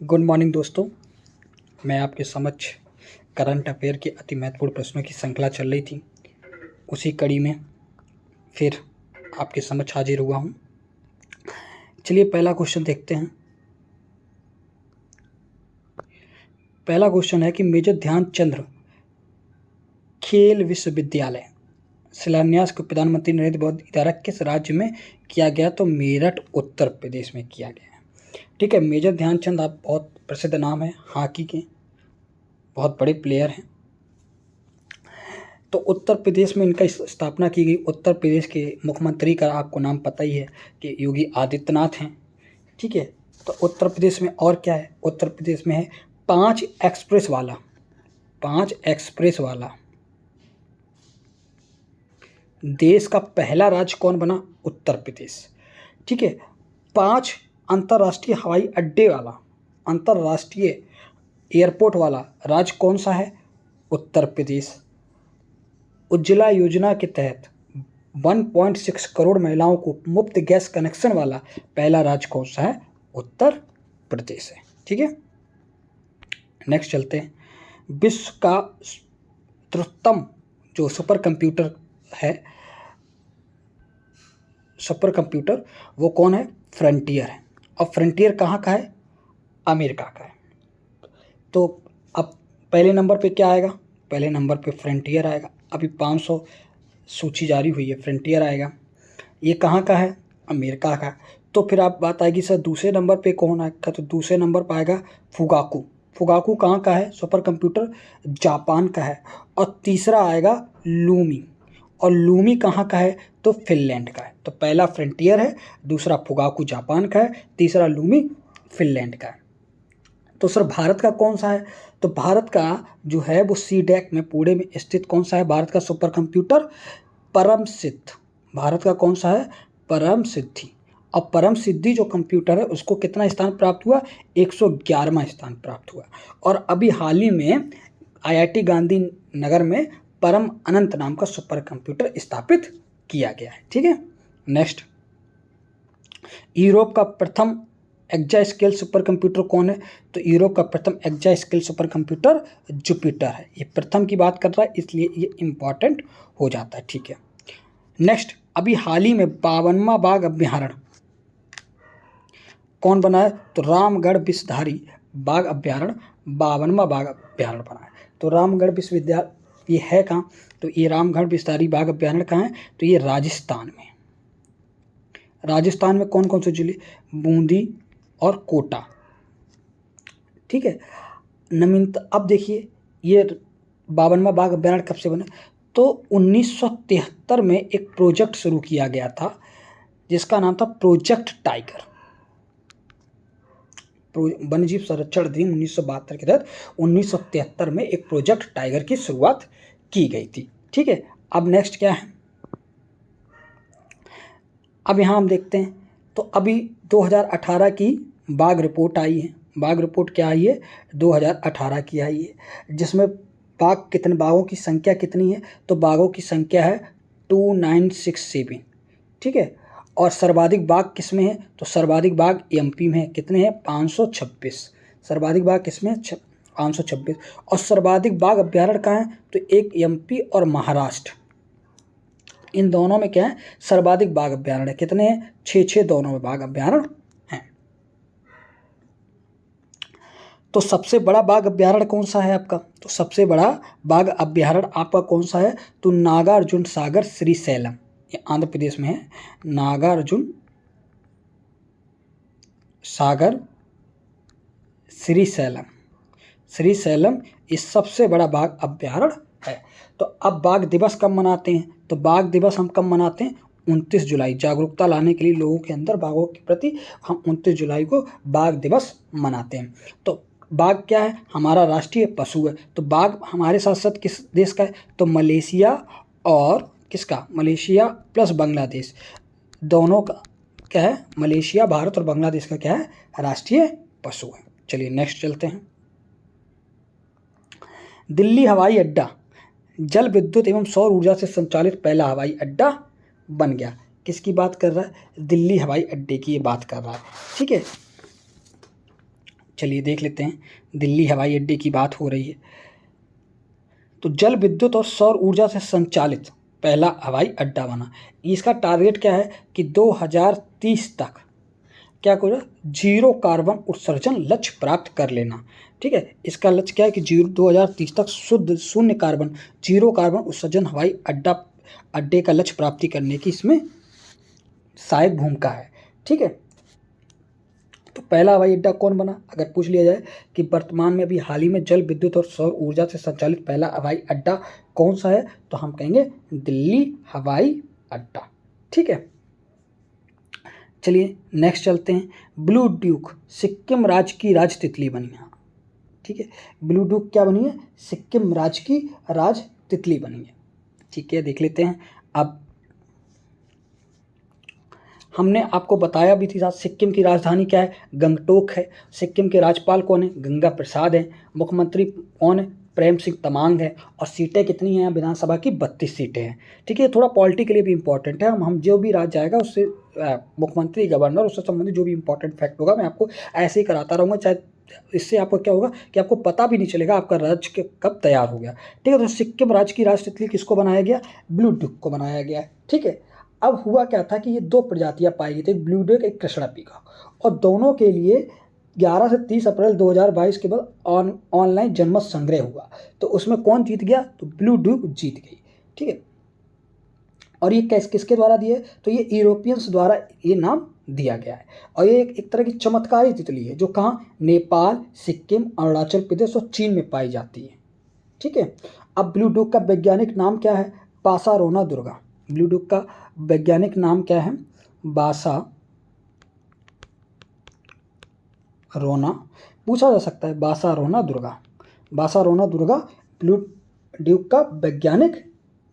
Good morning दोस्तों। मैं आपके समक्ष करंट अफेयर के अति महत्वपूर्ण प्रश्नों की श्रृंखला चल रही थी, उसी कड़ी में फिर आपके समक्ष हाजिर हुआ हूँ। चलिए पहला क्वेश्चन देखते हैं। पहला क्वेश्चन है कि मेजर ध्यानचंद खेल विश्वविद्यालय शिलान्यास को प्रधानमंत्री नरेंद्र मोदी द्वारा किस राज्य में किया गया? तो मेरठ उत्तर प्रदेश में किया गया है। ठीक है, मेजर ध्यानचंद आप बहुत प्रसिद्ध नाम है, हॉकी के बहुत बड़े प्लेयर हैं। तो उत्तर प्रदेश में इनका स्थापना की गई। उत्तर प्रदेश के मुख्यमंत्री का आपको नाम पता ही है कि योगी आदित्यनाथ हैं। ठीक है, तो उत्तर प्रदेश में और क्या है? उत्तर प्रदेश में है 5 एक्सप्रेस वाला देश का पहला राज्य कौन बना? उत्तर प्रदेश। ठीक है, 5 अंतर्राष्ट्रीय हवाई अड्डे वाला, अंतर्राष्ट्रीय एयरपोर्ट वाला राज्य कौन सा है? उत्तर प्रदेश। उज्ज्वला योजना के तहत 1.6 करोड़ महिलाओं को मुफ्त गैस कनेक्शन वाला पहला राज्य कौन सा है? उत्तर प्रदेश है। ठीक है, नेक्स्ट चलते हैं। विश्व का द्रुततम जो सुपर कंप्यूटर है, सुपर कंप्यूटर वो कौन है? फ्रंटियर है। और फ्रंटियर कहाँ का है? अमेरिका का है। तो अब पहले नंबर पे क्या आएगा? पहले नंबर पे फ्रंटियर आएगा। अभी 500 सूची जारी हुई है, फ्रंटियर आएगा। ये कहाँ का है? अमेरिका का। तो फिर आप बात आएगी सर दूसरे नंबर पे कौन आएगा? तो दूसरे नंबर पर आएगा फुगाकू। फुगाकू कहाँ का है? सुपर कंप्यूटर जापान का है। और तीसरा आएगा लूमी। और लूमी कहाँ का है? तो फिनलैंड का है। तो पहला फ्रंटियर है, दूसरा फुगाकू जापान का है, तीसरा लूमी फिनलैंड का है। तो सर भारत का कौन सा है? तो भारत का जो है वो सीडैक में पुणे में स्थित कौन सा है? भारत का सुपर कंप्यूटर परम सिद्ध। भारत का कौन सा है? परम सिद्धि। और परम सिद्धि जो कंप्यूटर है उसको कितना स्थान प्राप्त हुआ? 111वां स्थान प्राप्त हुआ। और अभी हाल ही में IIT गांधी नगर में परम अनंत नाम का सुपर कंप्यूटर स्थापित किया गया है। ठीक है, नेक्स्ट। यूरोप का प्रथम एक्जास्केल सुपर कंप्यूटर कौन है? तो यूरोप का प्रथम एक्जास्केल सुपर कंप्यूटर जुपिटर है। ये प्रथम की बात कर रहा है, इसलिए ये इंपॉर्टेंट हो जाता है। ठीक है, नेक्स्ट। अभी हाल ही में 52वां बाघ अभ्यारण्य कौन बना है? तो रामगढ़ विषधारी बाघ अभ्यारण्य 52वां बाघ अभ्यारण्य बना है। तो रामगढ़ विश्वविद्यालय ये है कहाँ? तो ये रामगढ़ विषधारी बाघ अभ्यारण्य कहाँ है? तो ये राजस्थान में। राजस्थान में कौन कौन से जिले? बूंदी और कोटा। ठीक है, नवीनता। अब देखिए ये 52वां बाघ अभ्यारण्य कब से बना? तो 1973 में एक प्रोजेक्ट शुरू किया गया था जिसका नाम था प्रोजेक्ट टाइगर। वन्यजीव संरक्षण अधिनियम 1972 के तहत 1973 में एक प्रोजेक्ट टाइगर की शुरुआत की गई थी। ठीक है, अब नेक्स्ट क्या है? अब यहाँ हम देखते हैं तो अभी 2018 की बाघ रिपोर्ट आई है। बाघ रिपोर्ट क्या आई है? 2018 की आई है, जिसमें बाघों की संख्या कितनी है? तो बाघों की संख्या है 2967। ठीक है, और सर्वाधिक बाघ किसमें है? तो सर्वाधिक बाघ MP में है। कितने हैं? 526। सर्वाधिक बाघ किसमें? 526। और सर्वाधिक बाघ अभ्यारण्य कहाँ है? तो एक MP और महाराष्ट्र, इन दोनों में क्या है? सर्वाधिक बाघ अभ्यारण्य। कितने हैं? 6 दोनों में बाघ अभ्यारण्य हैं। तो सबसे बड़ा बाघ अभ्यारण्य कौन सा है आपका? तो सबसे बड़ा बाघ अभ्यारण्य आपका कौन सा है? तो नागार्जुन सागर श्रीशैलम, ये आंध्र प्रदेश में है। नागार्जुन सागर श्रीशैलम ये सबसे बड़ा बाघ अभ्यारण्य है। तो अब बाघ दिवस कब मनाते हैं? तो बाघ दिवस हम कब मनाते हैं? 29 जुलाई। जागरूकता लाने के लिए लोगों के अंदर बाघों के प्रति हम 29 जुलाई को बाघ दिवस मनाते हैं। तो बाघ क्या है? हमारा राष्ट्रीय पशु है। तो बाघ हमारे साथ साथ किस देश का है? तो मलेशिया और किसका? मलेशिया प्लस बांग्लादेश, दोनों का क्या है? मलेशिया, भारत और बांग्लादेश का क्या है? राष्ट्रीय पशु है। चलिए नेक्स्ट चलते हैं। दिल्ली हवाई अड्डा जल विद्युत एवं सौर ऊर्जा से संचालित पहला हवाई अड्डा बन गया। किसकी बात कर रहा है? दिल्ली हवाई अड्डे की ये बात कर रहा है। ठीक है, चलिए देख लेते हैं, दिल्ली हवाई अड्डे की बात हो रही है। तो जल विद्युत और सौर ऊर्जा से संचालित पहला हवाई अड्डा बना। इसका टारगेट क्या है कि 2030 तक क्या करो, जीरो कार्बन उत्सर्जन लक्ष्य प्राप्त कर लेना। ठीक है, इसका लक्ष्य क्या है कि 2030 तक शुद्ध शून्य कार्बन, जीरो कार्बन उत्सर्जन हवाई अड्डे का लक्ष्य प्राप्ति करने की इसमें सहायक भूमिका है। ठीक है, तो पहला हवाई अड्डा कौन बना, अगर पूछ लिया जाए कि वर्तमान में अभी हाल ही में जल विद्युत और सौर ऊर्जा से संचालित पहला हवाई अड्डा कौन सा है, तो हम कहेंगे दिल्ली हवाई अड्डा। ठीक है, चलिए नेक्स्ट चलते हैं। ब्लू ड्यूक सिक्किम राज्य की राज तितली बनी है। ठीक है, ब्लू ड्यूक क्या बनी है, सिक्किम राज्य की राज तितली बनी है। ठीक है, देख लेते हैं। अब हमने आपको बताया भी थी, सिक्किम की राजधानी क्या है, गंगटोक है। सिक्किम के राज्यपाल कौन है, गंगा प्रसाद है। मुख्यमंत्री कौन है, प्रेम सिंह तमांग है। और सीटें कितनी हैं विधानसभा की, 32 सीटें हैं। ठीक है, थोड़ा पॉलिटी के लिए भी इंपॉर्टेंट है। हम जो भी राज्य जाएगा उससे मुख्यमंत्री, गवर्नर, उससे संबंधित जो भी इंपॉर्टेंट फैक्ट होगा मैं आपको ऐसे ही कराता रहूँगा, चाहे इससे आपको क्या होगा कि आपको पता भी नहीं चलेगा आपका राज्य कब तैयार हो गया। ठीक है, तो सिक्किम राज्य की राज तितली किसको बनाया गया, ब्लू ड्यूक को बनाया गया है। ठीक है, अब हुआ क्या था कि ये दो प्रजातियां पाई गई थी, एक ब्लू ड्यूक, एक कृष्णा पीकॉक, और दोनों के लिए 11 से 30 अप्रैल 2022 के बाद ऑनलाइन जनमत संग्रह हुआ। तो उसमें कौन जीत गया, तो ब्लू ड्यूक जीत गई। ठीक है, और ये किसके द्वारा दिए, तो ये यूरोपियंस द्वारा ये नाम दिया गया है। और ये एक तरह की चमत्कारी तितली है जो कहाँ, नेपाल, सिक्किम, अरुणाचल प्रदेश और चीन में पाई जाती है। ठीक है, अब ब्लू ड्यूक का वैज्ञानिक नाम क्या है, बासारोना दुर्गा। ब्लू ड्यूक का वैज्ञानिक नाम क्या है, बासारोना, पूछा जा सकता है, बासारोना दुर्गा। बासारोना दुर्गा ब्लू ड्यूक का वैज्ञानिक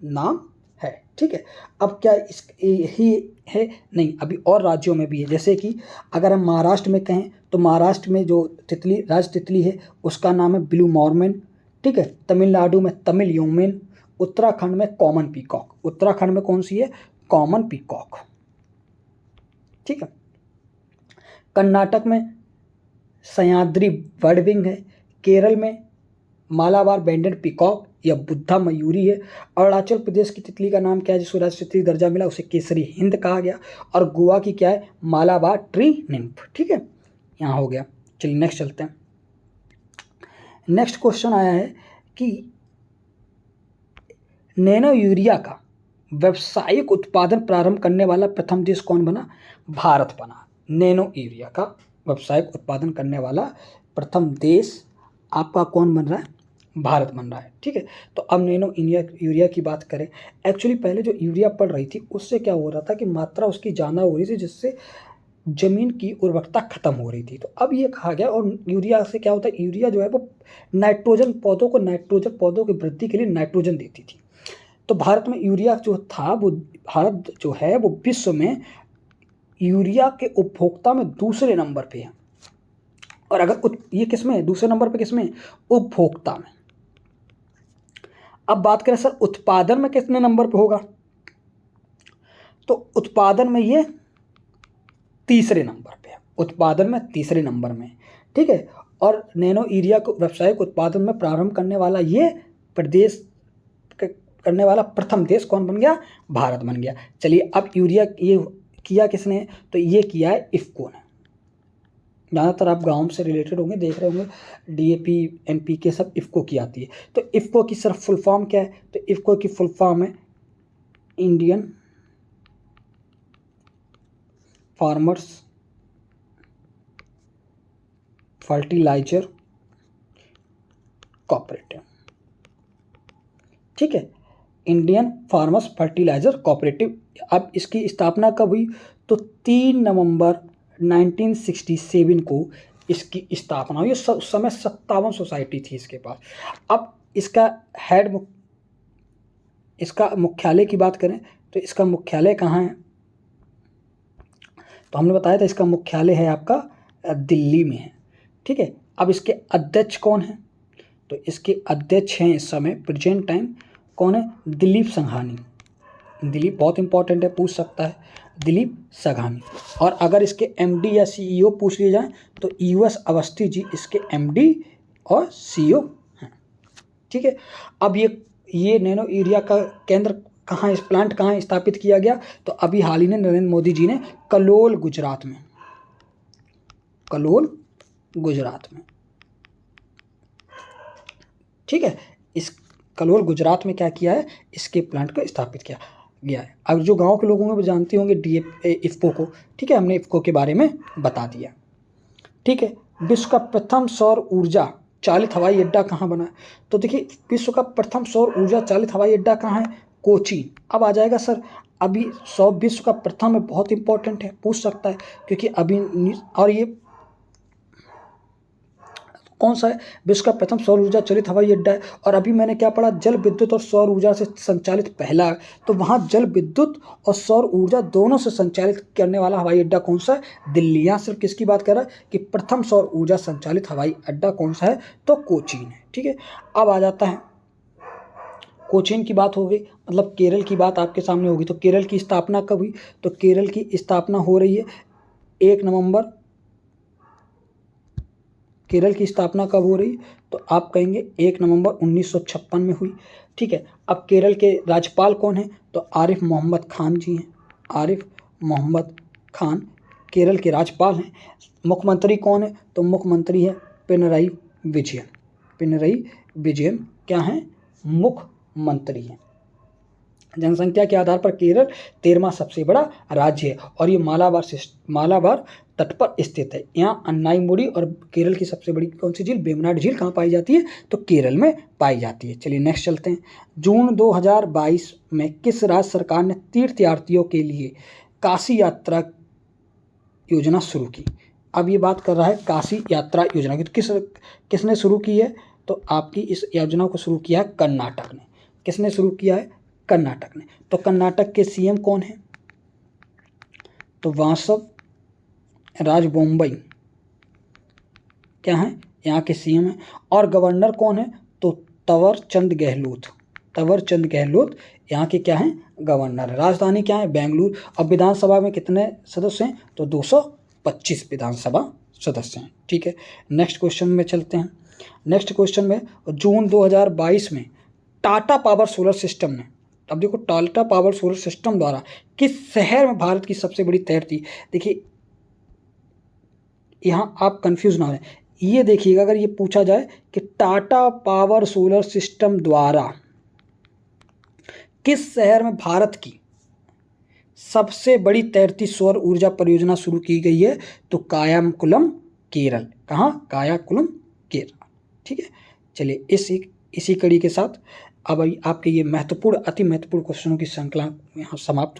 नाम है। ठीक है, अब क्या इस यही है, नहीं, अभी और राज्यों में भी है। जैसे कि अगर हम महाराष्ट्र में कहें तो महाराष्ट्र में जो तितली, राज तितली है, उसका नाम है ब्लू मॉर्मेन। ठीक है, तमिलनाडु में तमिल योमेन, उत्तराखंड में कॉमन पीकॉक। उत्तराखंड में कौन सी है, कॉमन पीकॉक। ठीक है, कर्नाटक में सह्याद्री बर्डविंग है। केरल में मालाबार बैंडेड पीकॉक या बुद्धा मयूरी है। अरुणाचल प्रदेश की तितली का नाम क्या है, जिसको राष्ट्रीय तितली दर्जा मिला, उसे केसरी हिंद कहा गया। और गोवा की क्या है, मालाबार ट्री निम्फ। ठीक है, यहाँ हो गया। चलिए नेक्स्ट चलते हैं। नेक्स्ट क्वेश्चन आया है कि नैनो यूरिया का व्यावसायिक उत्पादन प्रारंभ करने वाला प्रथम देश कौन बना, भारत बना। नैनो यूरिया का व्यावसायिक उत्पादन करने वाला प्रथम देश आपका कौन बन रहा है, भारत बन रहा है। ठीक है, तो अब नैनो यूरिया की बात करें। एक्चुअली पहले जो यूरिया पड़ रही थी उससे क्या हो रहा था कि मात्रा उसकी ज़्यादा हो रही थी, जिससे ज़मीन की उर्वरकता खत्म हो रही थी। तो अब ये कहा गया, और यूरिया से क्या होता है, यूरिया जो है वो नाइट्रोजन, पौधों की वृद्धि के लिए नाइट्रोजन देती थी। तो भारत में यूरिया जो था, वो भारत जो है वो विश्व में यूरिया के उपभोक्ता में दूसरे नंबर पे है। और अगर ये किस में है, दूसरे नंबर पे किस में, उपभोक्ता में। अब बात करें सर उत्पादन में कितने नंबर पे होगा, तो उत्पादन में ये तीसरे नंबर पे है, उत्पादन में तीसरे नंबर में। ठीक है, और नैनो यूरिया को व्यावसायिक उत्पादन में प्रारंभ करने वाला करने वाला प्रथम देश कौन बन गया, भारत बन गया। चलिए अब यूरिया ये किया किसने, तो ये किया है इफ़को ने। ज़्यादातर आप गांव से रिलेटेड होंगे, देख रहे होंगे DAP NPK सब इफ़को की आती है। तो इफ़को की सिर्फ फुल फॉर्म क्या है, तो इफ़को की फुल फॉर्म है इंडियन फार्मर्स फर्टिलाइजर कॉपरेटिव। ठीक है, इंडियन फार्मर्स फर्टिलाइजर कॉपरेटिव। अब इसकी स्थापना कब हुई, तो 3 नवंबर 1967 को इसकी स्थापना हुई। उस समय 57 सोसाइटी थी इसके पास। अब इसका मुख्यालय की बात करें तो इसका मुख्यालय कहाँ है, तो हमने बताया था इसका मुख्यालय है आपका दिल्ली में है। ठीक है, अब इसके अध्यक्ष कौन है, तो इसके अध्यक्ष हैं इस समय प्रेजेंट टाइम कौन है, दिलीप संघानी। दिलीप बहुत इंपॉर्टेंट है, पूछ सकता है। दिलीप संघानी। और अगर इसके एमडी या सीईओ पूछ लिए जाएं तो यूएस अवस्थी जी इसके एमडी और सीईओ हैं। ठीक है, अब ये नैनो यूरिया का केंद्र कहाँ, इस प्लांट कहाँ स्थापित किया गया, तो अभी हाल ही में नरेंद्र मोदी जी ने कलोल गुजरात में, कलोल गुजरात में, ठीक है, इस कलोल गुजरात में क्या किया है, इसके प्लांट को स्थापित किया गया है। अब जो गांव के लोग होंगे वो जानते होंगे इफ्को को, ठीक है, हमने इफ्को के बारे में बता दिया। ठीक है, विश्व का प्रथम सौर ऊर्जा चालित हवाई अड्डा कहाँ बना है, तो देखिए विश्व का प्रथम सौर ऊर्जा चालित हवाई अड्डा कहाँ है, कोचीन। अब आ जाएगा सर, अभी विश्व का प्रथम है, बहुत इंपॉर्टेंट है, पूछ सकता है, क्योंकि अभी, और ये कौन सा है, विश्व का प्रथम सौर ऊर्जा चालित हवाई अड्डा है। और अभी मैंने क्या पढ़ा, जल विद्युत और सौर ऊर्जा से संचालित पहला है, तो वहाँ जल विद्युत और सौर ऊर्जा दोनों से संचालित करने वाला हवाई अड्डा कौन सा है, दिल्ली। यहाँ सिर्फ किसकी बात कर रहा है कि प्रथम सौर ऊर्जा संचालित हवाई अड्डा कौन सा है, तो कोचीन है। ठीक है, अब आ जाता है, कोचीन की बात हो गई, मतलब केरल की बात आपके सामने होगी। तो केरल की स्थापना कब हुई, तो केरल की स्थापना हो रही है 1 नवंबर। केरल की स्थापना कब हो रही, तो आप कहेंगे 1 नवंबर 1956 में हुई। ठीक है, अब केरल के राज्यपाल कौन हैं, तो आरिफ मोहम्मद खान जी हैं, आरिफ मोहम्मद खान केरल के राज्यपाल हैं। मुख्यमंत्री कौन है, तो मुख्यमंत्री है पिनरई विजयन, पिनरई विजयन क्या हैं, मुख्यमंत्री हैं। जनसंख्या के आधार पर केरल 13वां सबसे बड़ा राज्य है और ये मालाबार तट पर स्थित है। यहाँ अन्नाईमुडी और केरल की सबसे बड़ी कौन सी झील, वेम्बनाड झील कहाँ पाई जाती है, तो केरल में पाई जाती है। चलिए नेक्स्ट चलते हैं। जून 2022 में किस राज्य सरकार ने तीर्थयात्रियों के लिए काशी यात्रा योजना शुरू की। अब ये बात कर रहा है काशी यात्रा योजना की, तो किसने शुरू की है, तो आपकी इस योजना को शुरू किया है कर्नाटक ने। किसने शुरू किया है, कर्नाटक ने। तो कर्नाटक के सीएम कौन है, तो वासव राज बोम्मई क्या है, यहाँ के सीएम है। और गवर्नर कौन है, तो तंवर चंद गहलोत, तंवर चंद गहलोत यहाँ के क्या हैं, गवर्नर है। राजधानी क्या है, बेंगलुरु। अब विधानसभा में कितने सदस्य हैं, तो 225 विधानसभा सदस्य हैं। ठीक है, नेक्स्ट क्वेश्चन में चलते हैं। नेक्स्ट क्वेश्चन में जून 2022 में टाटा पावर सोलर सिस्टम ने, अब देखो टाटा पावर सोलर सिस्टम द्वारा किस शहर में भारत की सबसे बड़ी तैरती, देखिए यहाँ आप कंफ्यूज ना हो, ये देखिएगा अगर ये पूछा जाए कि टाटा पावर सोलर सिस्टम द्वारा किस शहर में भारत की सबसे बड़ी तैरती सौर ऊर्जा परियोजना शुरू की गई है, तो कायाकुलम केरल। कहाँ, कायाकुलम केरल। ठीक है, चलिए इसी कड़ी के साथ अब आपके ये महत्वपूर्ण, अति महत्वपूर्ण क्वेश्चनों की श्रृंखला यहाँ समाप्त हो।